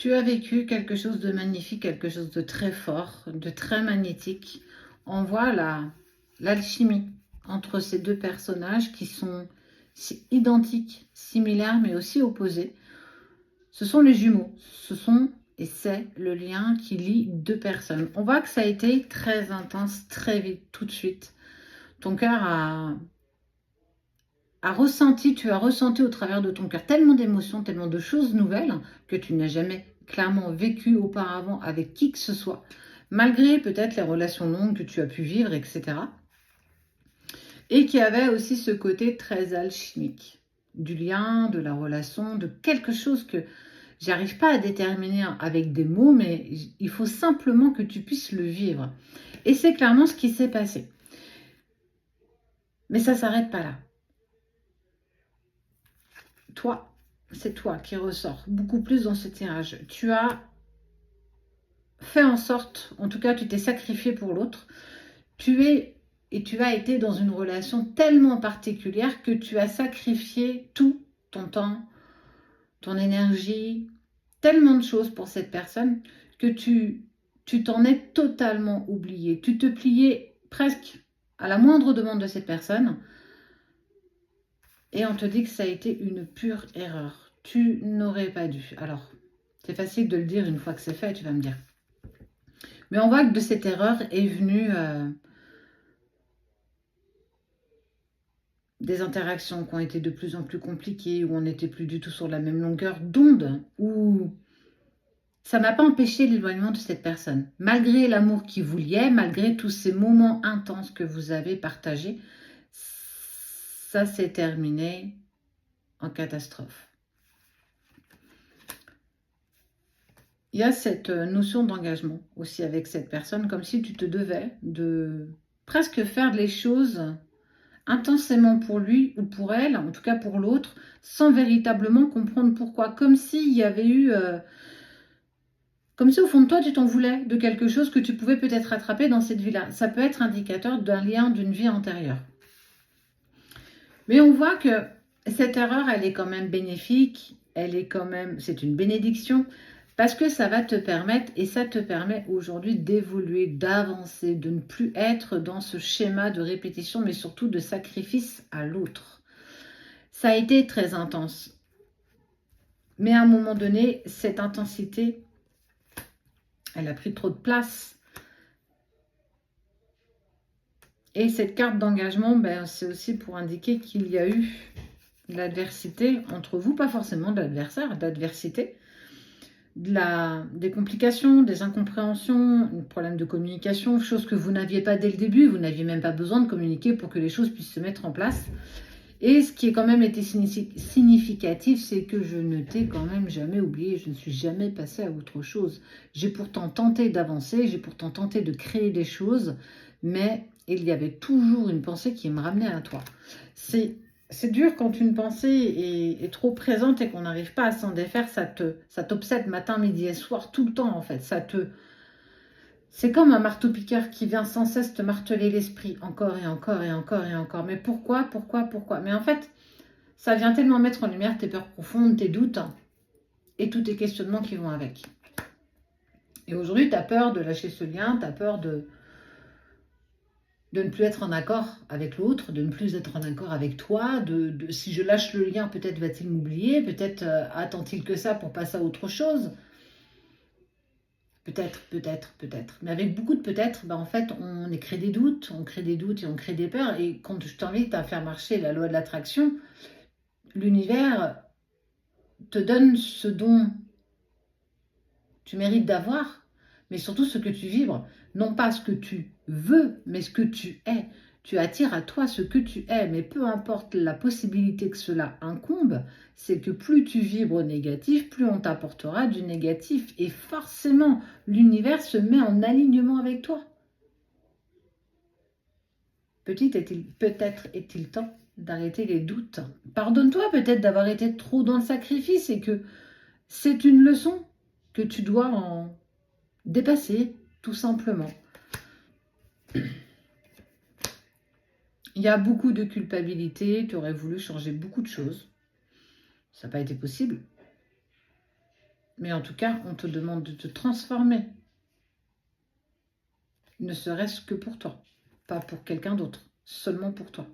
Tu as vécu quelque chose de magnifique, quelque chose de très fort, de très magnétique. On voit l'alchimie entre ces deux personnages qui sont identiques, similaires, mais aussi opposés. Ce sont les jumeaux. Ce sont et c'est le lien qui lie deux personnes. On voit que ça a été très intense, très vite, tout de suite. Ton cœur tu as ressenti au travers de ton cœur tellement d'émotions, tellement de choses nouvelles que tu n'as jamais clairement vécu auparavant avec qui que ce soit, malgré peut-être les relations longues que tu as pu vivre, etc. Et qui avait aussi ce côté très alchimique, du lien, de la relation, de quelque chose que j'arrive pas à déterminer avec des mots, mais il faut simplement que tu puisses le vivre. Et c'est clairement ce qui s'est passé. Mais ça ne s'arrête pas là. Toi, c'est toi qui ressors beaucoup plus dans ce tirage. Tu as fait en sorte, en tout cas tu t'es sacrifié pour l'autre, tu as été dans une relation tellement particulière que tu as sacrifié tout ton temps, ton énergie, tellement de choses pour cette personne que tu t'en es totalement oublié. Tu te pliais presque à la moindre demande de cette personne et on te dit que ça a été une pure erreur. Tu n'aurais pas dû. Alors, c'est facile de le dire une fois que c'est fait, tu vas me dire. Mais on voit que de cette erreur est venue des interactions qui ont été de plus en plus compliquées, où on n'était plus du tout sur la même longueur d'onde, où ça n'a pas empêché l'éloignement de cette personne. Malgré l'amour qu'il vous liait, malgré tous ces moments intenses que vous avez partagés, ça s'est terminé en catastrophe. Il y a cette notion d'engagement aussi avec cette personne, comme si tu te devais de presque faire les choses intensément pour lui ou pour elle, en tout cas pour l'autre, sans véritablement comprendre pourquoi. Comme s'il y avait eu... comme si au fond de toi, tu t'en voulais de quelque chose que tu pouvais peut-être rattraper dans cette vie-là. Ça peut être indicateur d'un lien d'une vie antérieure. Mais on voit que cette erreur, elle est quand même bénéfique, c'est une bénédiction, parce que ça va te permettre, et ça te permet aujourd'hui d'évoluer, d'avancer, de ne plus être dans ce schéma de répétition, mais surtout de sacrifice à l'autre. Ça a été très intense. Mais à un moment donné, cette intensité, elle a pris trop de place. Et cette carte d'engagement, c'est aussi pour indiquer qu'il y a eu de l'adversité entre vous, pas forcément de l'adversaire, d'adversité, des complications, des incompréhensions, un problème de communication, chose que vous n'aviez pas dès le début, vous n'aviez même pas besoin de communiquer pour que les choses puissent se mettre en place. Et ce qui est quand même été significatif, c'est que je ne t'ai quand même jamais oublié, je ne suis jamais passée à autre chose. J'ai pourtant tenté d'avancer, j'ai pourtant tenté de créer des choses, mais il y avait toujours une pensée qui me ramenait à toi. C'est dur quand une pensée est trop présente et qu'on n'arrive pas à s'en défaire, ça t'obsède matin, midi et soir, tout le temps en fait. C'est comme un marteau-piqueur qui vient sans cesse te marteler l'esprit, encore et encore et encore et encore. Mais pourquoi? Mais en fait, ça vient tellement mettre en lumière tes peurs profondes, tes doutes et tous tes questionnements qui vont avec. Et aujourd'hui, tu as peur de lâcher ce lien, tu as peur de ne plus être en accord avec l'autre, de ne plus être en accord avec toi, si je lâche le lien, peut-être va-t-il m'oublier, peut-être attend-il que ça pour passer à autre chose. Peut-être. Mais avec beaucoup de peut-être, en fait, on crée des doutes et on crée des peurs. Et quand je t'invite à faire marcher la loi de l'attraction, l'univers te donne ce dont tu mérites d'avoir, mais surtout ce que tu vibres. Non pas ce que tu veux, mais ce que tu es. Tu attires à toi ce que tu es, mais peu importe la possibilité que cela incombe, c'est que plus tu vibres négatif, plus on t'apportera du négatif. Et forcément, l'univers se met en alignement avec toi. Peut-être est-il temps d'arrêter les doutes. Pardonne-toi peut-être d'avoir été trop dans le sacrifice et que c'est une leçon que tu dois en dépasser, tout simplement. Il y a beaucoup de culpabilité, tu aurais voulu changer beaucoup de choses. Ça n'a pas été possible. Mais en tout cas, on te demande de te transformer. Ne serait-ce que pour toi. Pas pour quelqu'un d'autre. Seulement pour toi.